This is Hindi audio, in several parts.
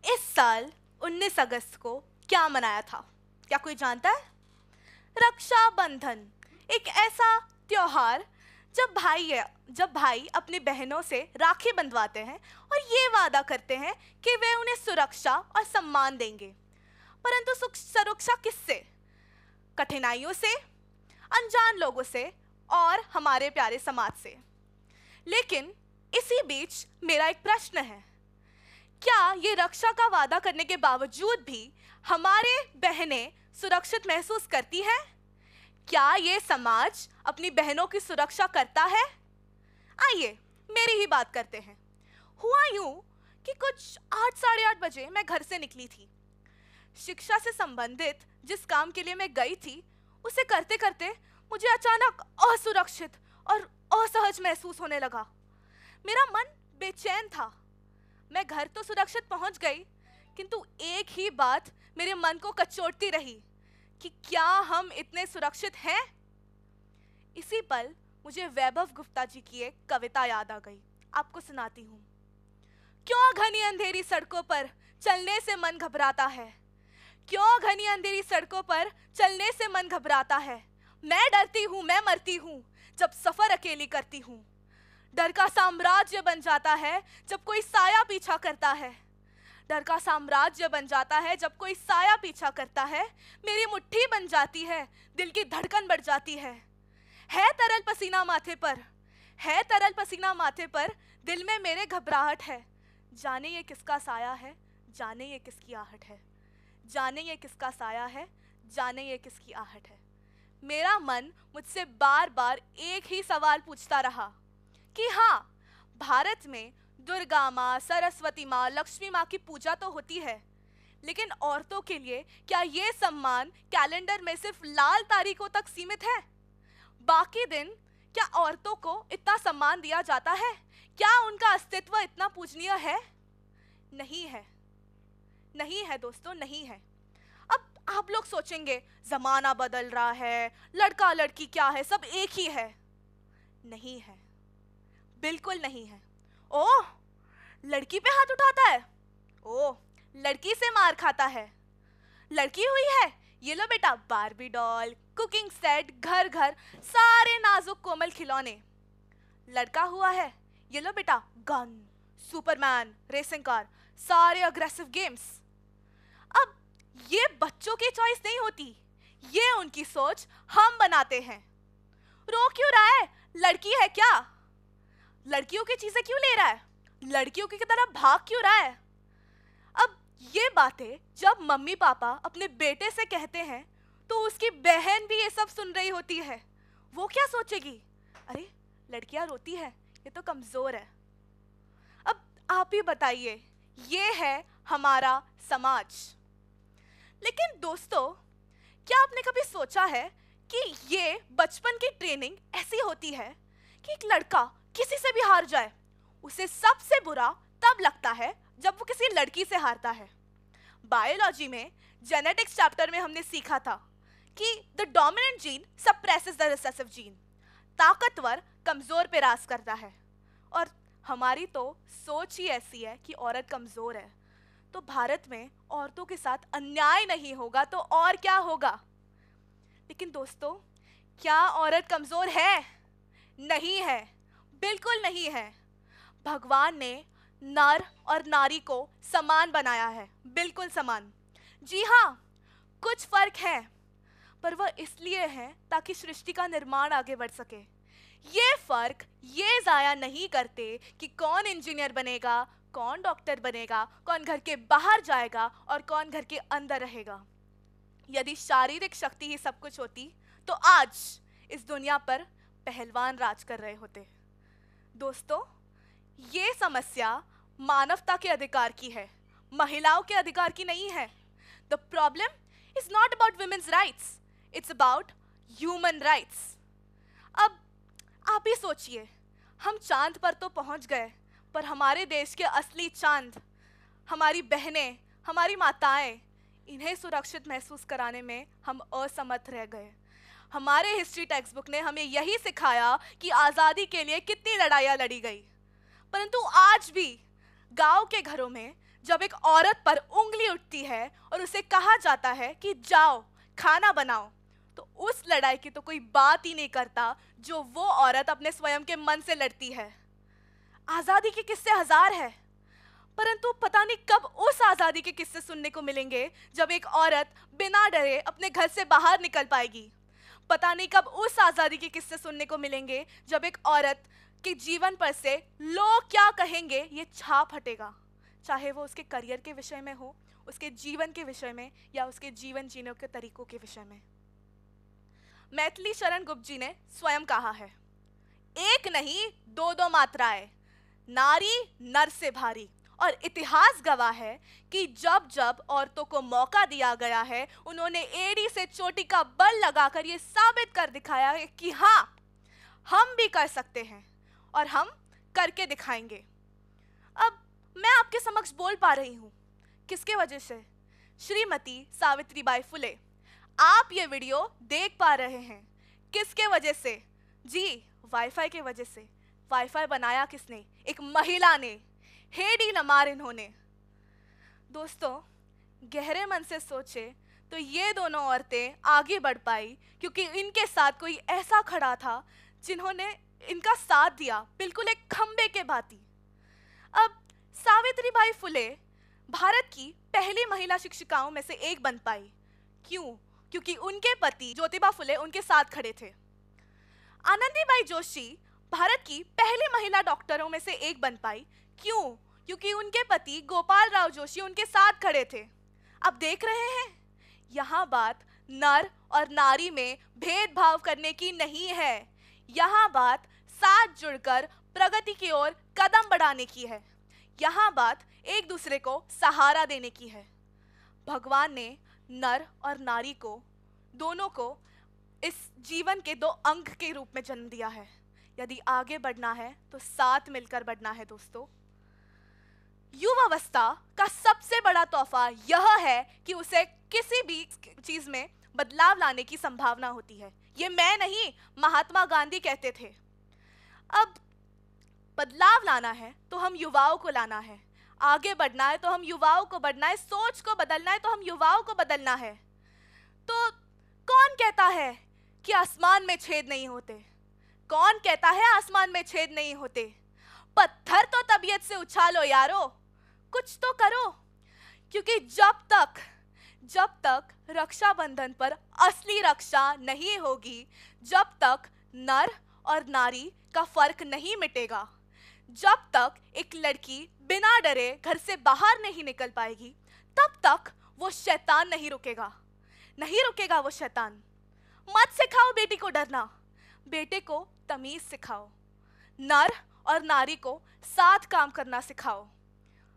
इस साल 19 अगस्त को क्या मनाया था? क्या कोई जानता है? रक्षाबंधन, एक ऐसा त्योहार जब भाई अपनी बहनों से राखी बंधवाते हैं और ये वादा करते हैं कि वे उन्हें सुरक्षा और सम्मान देंगे। परंतु सुरक्षा किससे? कठिनाइयों से, अनजान लोगों से और हमारे प्यारे समाज से। लेकिन इसी बीच मेरा एक प्रश्न है, क्या ये रक्षा का वादा करने के बावजूद भी हमारे बहनें सुरक्षित महसूस करती हैं? क्या ये समाज अपनी बहनों की सुरक्षा करता है? आइए मेरी ही बात करते हैं। हुआ यूं कि कुछ 8 साढ़े 8 बजे मैं घर से निकली थी। शिक्षा से संबंधित जिस काम के लिए मैं गई थी उसे करते करते मुझे अचानक असुरक्षित और असहज महसूस होने लगा। मेरा मन बेचैन था। मैं घर तो सुरक्षित पहुंच गई, किंतु एक ही बात मेरे मन को कचोटती रही कि क्या हम इतने सुरक्षित हैं? इसी पल मुझे वैभव गुप्ता जी की एक कविता याद आ गई। आपको सुनाती हूँ। क्यों घनी अंधेरी सड़कों पर चलने से मन घबराता है? क्यों घनी अंधेरी सड़कों पर चलने से मन घबराता है? मैं डरती हूँ, मैं मरती हूँ जब सफर अकेली करती हूँ। डर का साम्राज्य बन जाता है जब कोई साया पीछा करता है। डर का साम्राज्य बन जाता है जब कोई साया पीछा करता है। मेरी मुट्ठी बन जाती है, दिल की धड़कन बढ़ जाती है तरल पसीना माथे पर, है तरल पसीना माथे पर, दिल में मेरे घबराहट है। जाने ये किसका साया है, जाने ये किसकी आहट है। जाने ये किसका साया है, जाने ये किसकी आहट है। मेरा मन मुझसे बार बार एक ही सवाल पूछता रहा कि हाँ, भारत में दुर्गा माँ, सरस्वती माँ, लक्ष्मी माँ की पूजा तो होती है, लेकिन औरतों के लिए क्या ये सम्मान कैलेंडर में सिर्फ लाल तारीखों तक सीमित है? बाकी दिन क्या औरतों को इतना सम्मान दिया जाता है? क्या उनका अस्तित्व इतना पूजनीय है? नहीं है, नहीं है दोस्तों, नहीं है। अब आप लोग सोचेंगे जमाना बदल रहा है, लड़का लड़की क्या है, सब एक ही है। नहीं है, बिल्कुल नहीं है। ओह, लड़की पे हाथ उठाता है, ओह लड़की से मार खाता है। लड़की हुई है, ये लो बेटा बारबी डॉल, कुकिंग सेट, घर घर सारे नाजुक कोमल खिलौने। लड़का हुआ है, ये लो बेटा गन, सुपरमैन, रेसिंग कार, सारे अग्रेसिव गेम्स। अब ये बच्चों की चॉइस नहीं होती, ये उनकी सोच हम बनाते हैं। रो क्यों रहा है? लड़की है क्या? लड़कियों की चीजें क्यों ले रहा है? लड़कियों की तरह भाग क्यों रहा है? अब ये बातें जब मम्मी पापा अपने बेटे से कहते हैं तो उसकी बहन भी ये सब सुन रही होती है। वो क्या सोचेगी? अरे लड़कियां रोती है, ये तो कमजोर है। अब आप ही बताइए, ये है हमारा समाज। लेकिन दोस्तों, क्या आपने कभी सोचा है कि ये बचपन की ट्रेनिंग ऐसी होती है कि एक लड़का किसी से भी हार जाए, उसे सबसे बुरा तब लगता है जब वो किसी लड़की से हारता है। बायोलॉजी में जेनेटिक्स चैप्टर में हमने सीखा था कि the dominant gene suppresses the recessive gene. ताकतवर कमजोर पे राज करता है, और हमारी तो सोच ही ऐसी है कि औरत कमजोर है, तो भारत में औरतों के साथ अन्याय नहीं होगा तो और क्या होगा? लेकिन दोस्तों, क्या औरत कमजोर है? नहीं है, बिल्कुल नहीं है। भगवान ने नर और नारी को समान बनाया है, बिल्कुल समान। जी हाँ, कुछ फर्क है, पर वह इसलिए है ताकि सृष्टि का निर्माण आगे बढ़ सके। ये फर्क ये जाया नहीं करते कि कौन इंजीनियर बनेगा, कौन डॉक्टर बनेगा, कौन घर के बाहर जाएगा और कौन घर के अंदर रहेगा। यदि शारीरिक शक्ति ही सब कुछ होती तो आज इस दुनिया पर पहलवान राज कर रहे होते। दोस्तों, ये समस्या मानवता के अधिकार की है, महिलाओं के अधिकार की नहीं है। The problem is not about women's rights, it's about human rights. अब आप ही सोचिए, हम चांद पर तो पहुंच गए, पर हमारे देश के असली चांद, हमारी बहनें, हमारी माताएं, इन्हें सुरक्षित महसूस कराने में हम असमर्थ रह गए। हमारे हिस्ट्री टेक्स्ट बुक ने हमें यही सिखाया कि आज़ादी के लिए कितनी लड़ाइयाँ लड़ी गई, परंतु आज भी गांव के घरों में जब एक औरत पर उंगली उठती है और उसे कहा जाता है कि जाओ खाना बनाओ, तो उस लड़ाई की तो कोई बात ही नहीं करता जो वो औरत अपने स्वयं के मन से लड़ती है। आजादी के किस्से हजार है, परंतु पता नहीं कब उस आजादी के किस्से सुनने को मिलेंगे जब एक औरत बिना डरे अपने घर से बाहर निकल पाएगी। पता नहीं कब उस आजादी के किस्से सुनने को मिलेंगे जब एक औरत के जीवन पर से लोग क्या कहेंगे ये छाप हटेगा, चाहे वो उसके करियर के विषय में हो, उसके जीवन के विषय में, या उसके जीवन जीने के तरीकों के विषय में। मैथिली शरण गुप्त जी ने स्वयं कहा है, एक नहीं दो दो मात्राएं, नारी नर से भारी। और इतिहास गवाह है कि जब जब औरतों को मौका दिया गया है, उन्होंने एड़ी से चोटी का बल लगाकर ये साबित कर दिखाया है कि हाँ, हम भी कर सकते हैं और हम करके दिखाएंगे। अब मैं आपके समक्ष बोल पा रही हूँ किसके वजह से? श्रीमती सावित्रीबाई फुले। आप ये वीडियो देख पा रहे हैं किसके वजह से? जी, वाईफाई के वजह से। वाईफाई बनाया किसने? एक महिला ने, हेडी लमार इन्होंने। दोस्तों, गहरे मन से सोचे तो ये दोनों औरतें आगे बढ़ पाई क्योंकि इनके साथ कोई ऐसा खड़ा था जिन्होंने इनका साथ दिया, बिल्कुल एक खंबे के भांति। अब सावित्रीबाई फुले भारत की पहली महिला शिक्षिकाओं में से एक बन पाई। क्यों? क्योंकि उनके पति ज्योतिबा फुले उनके साथ खड़े थे। आनंदीबाई जोशी भारत की पहली महिला डॉक्टरों में से एक बन पाई। क्यों? क्योंकि उनके पति गोपाल राव जोशी उनके साथ खड़े थे। अब देख रहे हैं, यहाँ बात नर और नारी में भेदभाव करने की नहीं है, यहाँ बात साथ जुड़कर प्रगति की ओर कदम बढ़ाने की है, यहाँ बात एक दूसरे को सहारा देने की है। भगवान ने नर और नारी को, दोनों को इस जीवन के दो अंग के रूप में जन्म दिया है। यदि आगे बढ़ना है तो साथ मिलकर बढ़ना है। दोस्तों, युवावस्था का सबसे बड़ा तोहफा यह है कि उसे किसी भी चीज में बदलाव लाने की संभावना होती है। ये मैं नहीं, महात्मा गांधी कहते थे। अब बदलाव लाना है तो हम युवाओं को लाना है, आगे बढ़ना है तो हम युवाओं को बढ़ना है, सोच को बदलना है तो हम युवाओं को बदलना है। तो कौन कहता है कि आसमान में छेद नहीं होते? कौन कहता है आसमान में छेद नहीं होते? पत्थर तो तबीयत से उछालो यारो, कुछ तो करो। क्योंकि जब तक रक्षाबंधन पर असली रक्षा नहीं होगी, जब तक नर और नारी का फर्क नहीं मिटेगा, जब तक एक लड़की बिना डरे घर से बाहर नहीं निकल पाएगी, तब तक वो शैतान नहीं रुकेगा वो शैतान। मत सिखाओ बेटी को डरना, बेटे को तमीज सिखाओ। नर और नारी को साथ काम करना सिखाओ।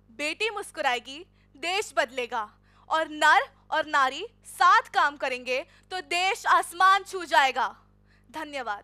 बेटी मुस्कुराएगी, देश बदलेगा, और नर और नारी साथ काम करेंगे तो देश आसमान छू जाएगा। धन्यवाद।